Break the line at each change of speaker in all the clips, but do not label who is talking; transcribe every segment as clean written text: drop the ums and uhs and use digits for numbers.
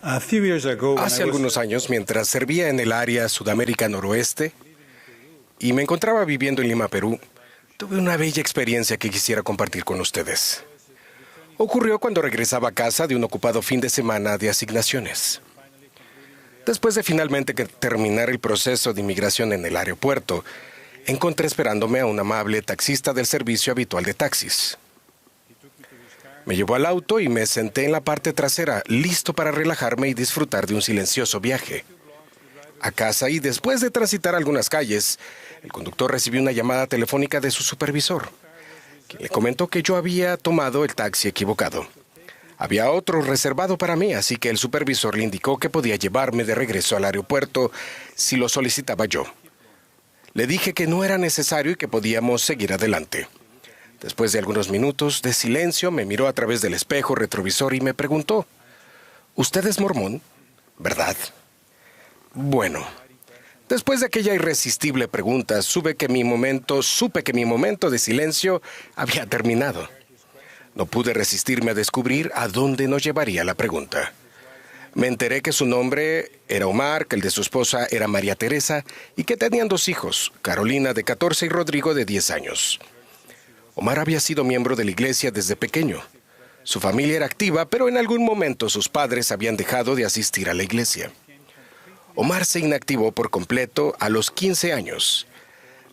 Hace algunos años, mientras servía en el área Sudamérica Noroeste y me encontraba viviendo en Lima, Perú, tuve una bella experiencia que quisiera compartir con ustedes. Ocurrió cuando regresaba a casa de un ocupado fin de semana de asignaciones. Después de finalmente terminar el proceso de inmigración en el aeropuerto, encontré esperándome a un amable taxista del servicio habitual de taxis. Me llevó al auto y me senté en la parte trasera, listo para relajarme y disfrutar de un silencioso viaje a casa, y después de transitar algunas calles, el conductor recibió una llamada telefónica de su supervisor, quien le comentó que yo había tomado el taxi equivocado. Había otro reservado para mí, así que el supervisor le indicó que podía llevarme de regreso al aeropuerto si lo solicitaba yo. Le dije que no era necesario y que podíamos seguir adelante. Después de algunos minutos de silencio, me miró a través del espejo retrovisor y me preguntó: «¿Usted es mormón, verdad?». Bueno, después de aquella irresistible pregunta, supe que mi momento de silencio había terminado. No pude resistirme a descubrir a dónde nos llevaría la pregunta. Me enteré que su nombre era Omar, que el de su esposa era María Teresa y que tenían 2 hijos, Carolina de 14 y Rodrigo de 10 años. Omar había sido miembro de la iglesia desde pequeño. Su familia era activa, pero en algún momento sus padres habían dejado de asistir a la iglesia. Omar se inactivó por completo a los 15 años.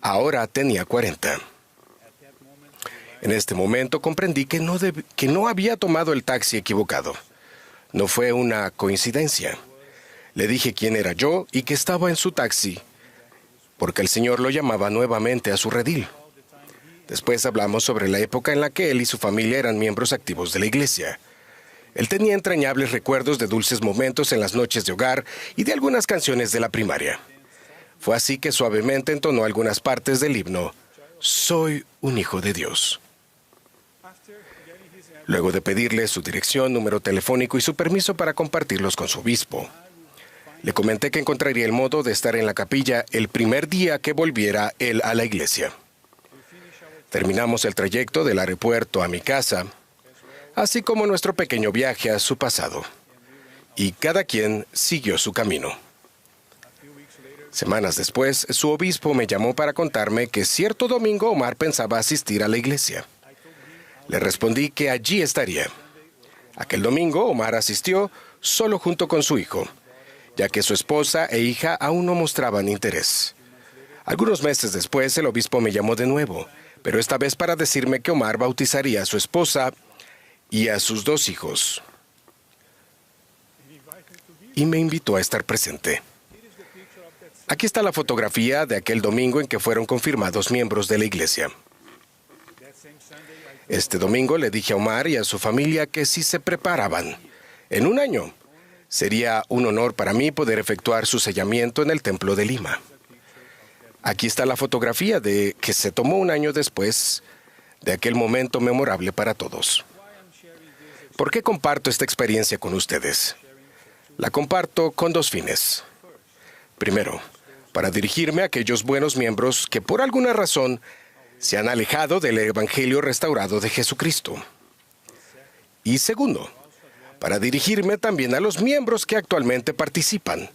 Ahora tenía 40. En este momento comprendí que no había tomado el taxi equivocado. No fue una coincidencia. Le dije quién era yo y que estaba en su taxi, porque el Señor lo llamaba nuevamente a su redil. Después hablamos sobre la época en la que él y su familia eran miembros activos de la iglesia. Él tenía entrañables recuerdos de dulces momentos en las noches de hogar y de algunas canciones de la primaria. Fue así que suavemente entonó algunas partes del himno «Soy un hijo de Dios». Luego de pedirle su dirección, número telefónico y su permiso para compartirlos con su obispo, le comenté que encontraría el modo de estar en la capilla el primer día que volviera él a la iglesia. Terminamos el trayecto del aeropuerto a mi casa, así como nuestro pequeño viaje a su pasado, y cada quien siguió su camino. Semanas después, su obispo me llamó para contarme que cierto domingo Omar pensaba asistir a la iglesia. Le respondí que allí estaría. Aquel domingo, Omar asistió solo junto con su hijo, ya que su esposa e hija aún no mostraban interés. Algunos meses después, el obispo me llamó de nuevo, pero esta vez para decirme que Omar bautizaría a su esposa y a sus 2 hijos. Y me invitó a estar presente. Aquí está la fotografía de aquel domingo en que fueron confirmados miembros de la iglesia. Este domingo le dije a Omar y a su familia que si se preparaban, en un año, sería un honor para mí poder efectuar su sellamiento en el Templo de Lima. Aquí está la fotografía de que se tomó un año después de aquel momento memorable para todos. ¿Por qué comparto esta experiencia con ustedes? La comparto con 2 fines. Primero, para dirigirme a aquellos buenos miembros que por alguna razón se han alejado del Evangelio restaurado de Jesucristo. Y segundo, para dirigirme también a los miembros que actualmente participan,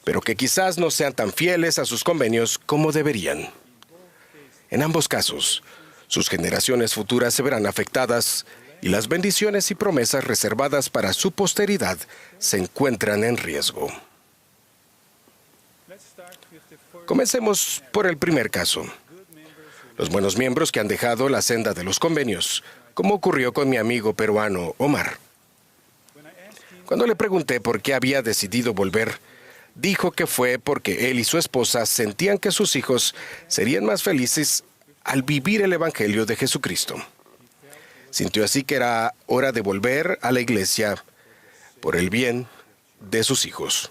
pero que quizás no sean tan fieles a sus convenios como deberían. En ambos casos, sus generaciones futuras se verán afectadas y las bendiciones y promesas reservadas para su posteridad se encuentran en riesgo. Comencemos por el primer caso. Los buenos miembros que han dejado la senda de los convenios, como ocurrió con mi amigo peruano Omar. Cuando le pregunté por qué había decidido volver, dijo que fue porque él y su esposa sentían que sus hijos serían más felices al vivir el Evangelio de Jesucristo. Sintió así que era hora de volver a la iglesia por el bien de sus hijos.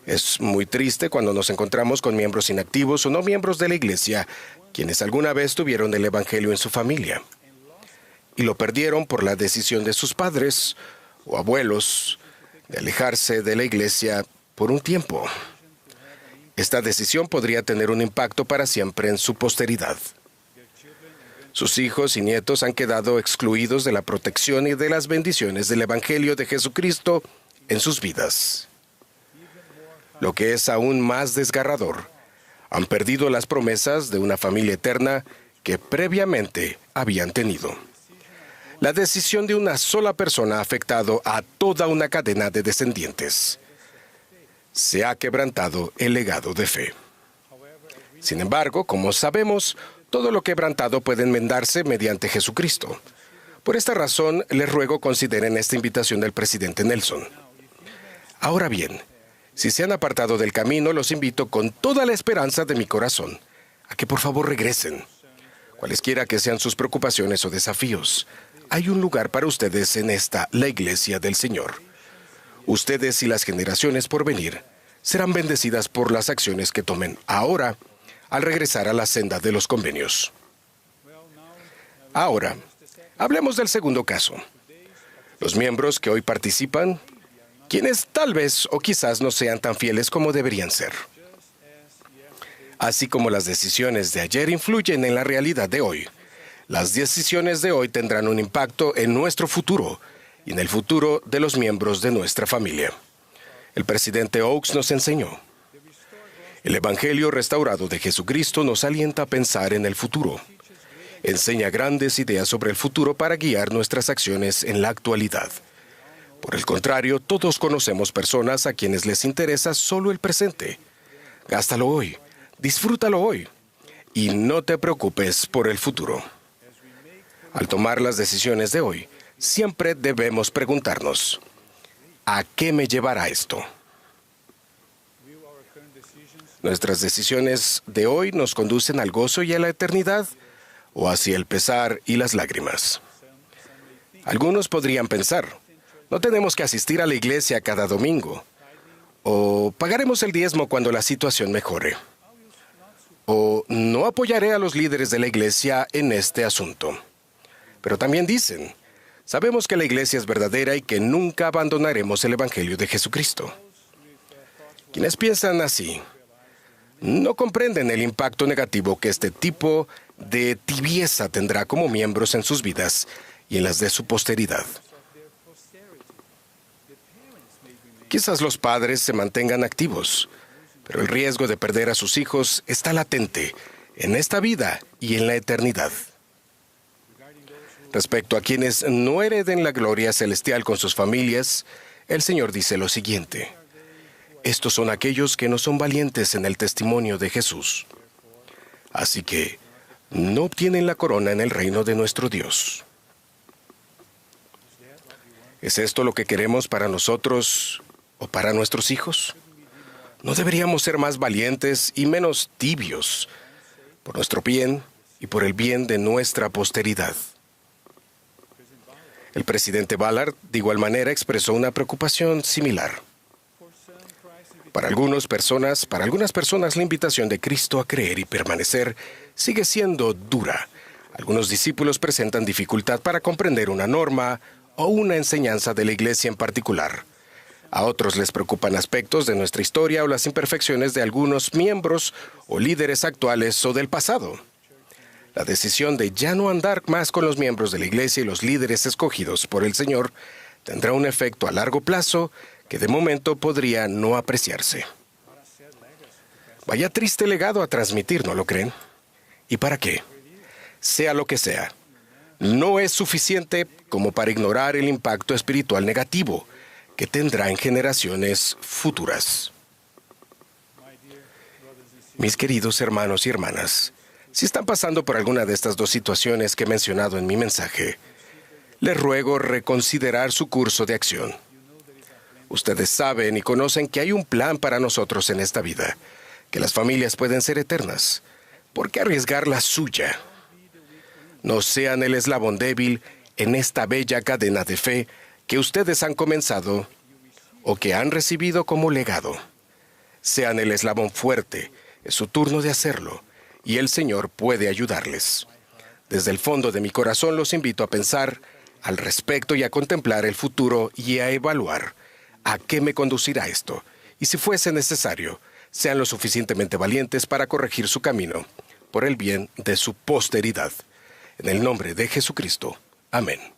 Es muy triste cuando nos encontramos con miembros inactivos o no miembros de la iglesia, quienes alguna vez tuvieron el Evangelio en su familia y lo perdieron por la decisión de sus padres o abuelos de alejarse de la iglesia por un tiempo. Esta decisión podría tener un impacto para siempre en su posteridad. Sus hijos y nietos han quedado excluidos de la protección y de las bendiciones del Evangelio de Jesucristo en sus vidas. Lo que es aún más desgarrador, han perdido las promesas de una familia eterna que previamente habían tenido. La decisión de una sola persona ha afectado a toda una cadena de descendientes. Se ha quebrantado el legado de fe. Sin embargo, como sabemos, todo lo quebrantado puede enmendarse mediante Jesucristo. Por esta razón, les ruego consideren esta invitación del presidente Nelson. Ahora bien, si se han apartado del camino, los invito con toda la esperanza de mi corazón a que por favor regresen. Cualesquiera que sean sus preocupaciones o desafíos, hay un lugar para ustedes en esta, la Iglesia del Señor. Ustedes y las generaciones por venir serán bendecidas por las acciones que tomen ahora al regresar a la senda de los convenios. Ahora, hablemos del segundo caso. Los miembros que hoy participan, quienes tal vez o quizás no sean tan fieles como deberían ser. Así como las decisiones de ayer influyen en la realidad de hoy, las decisiones de hoy tendrán un impacto en nuestro futuro y en el futuro de los miembros de nuestra familia. El presidente Oaks nos enseñó. El Evangelio restaurado de Jesucristo nos alienta a pensar en el futuro. Enseña grandes ideas sobre el futuro para guiar nuestras acciones en la actualidad. Por el contrario, todos conocemos personas a quienes les interesa solo el presente. Gástalo hoy, disfrútalo hoy y no te preocupes por el futuro. Al tomar las decisiones de hoy, siempre debemos preguntarnos, ¿a qué me llevará esto? ¿Nuestras decisiones de hoy nos conducen al gozo y a la eternidad o hacia el pesar y las lágrimas? Algunos podrían pensar, no tenemos que asistir a la iglesia cada domingo, o pagaremos el diezmo cuando la situación mejore, o no apoyaré a los líderes de la iglesia en este asunto. Pero también dicen, sabemos que la iglesia es verdadera y que nunca abandonaremos el Evangelio de Jesucristo. Quienes piensan así, no comprenden el impacto negativo que este tipo de tibieza tendrá como miembros en sus vidas y en las de su posteridad. Quizás los padres se mantengan activos, pero el riesgo de perder a sus hijos está latente en esta vida y en la eternidad. Respecto a quienes no hereden la gloria celestial con sus familias, el Señor dice lo siguiente. Estos son aquellos que no son valientes en el testimonio de Jesús. Así que no obtienen la corona en el reino de nuestro Dios. ¿Es esto lo que queremos para nosotros o para nuestros hijos? ¿No deberíamos ser más valientes y menos tibios por nuestro bien y por el bien de nuestra posteridad? El presidente Ballard, de igual manera, expresó una preocupación similar. Para algunas personas, la invitación de Cristo a creer y permanecer sigue siendo dura. Algunos discípulos presentan dificultad para comprender una norma o una enseñanza de la iglesia en particular. A otros les preocupan aspectos de nuestra historia o las imperfecciones de algunos miembros o líderes actuales o del pasado. La decisión de ya no andar más con los miembros de la iglesia y los líderes escogidos por el Señor tendrá un efecto a largo plazo que de momento podría no apreciarse. Vaya triste legado a transmitir, ¿no lo creen? ¿Y para qué? Sea lo que sea, no es suficiente como para ignorar el impacto espiritual negativo que tendrá en generaciones futuras. Mis queridos hermanos y hermanas, si están pasando por alguna de estas dos situaciones que he mencionado en mi mensaje, les ruego reconsiderar su curso de acción. Ustedes saben y conocen que hay un plan para nosotros en esta vida, que las familias pueden ser eternas. ¿Por qué arriesgar la suya? No sean el eslabón débil en esta bella cadena de fe que ustedes han comenzado o que han recibido como legado. Sean el eslabón fuerte, es su turno de hacerlo, y el Señor puede ayudarles. Desde el fondo de mi corazón los invito a pensar al respecto y a contemplar el futuro y a evaluar a qué me conducirá esto, y si fuese necesario, sean lo suficientemente valientes para corregir su camino por el bien de su posteridad. En el nombre de Jesucristo. Amén.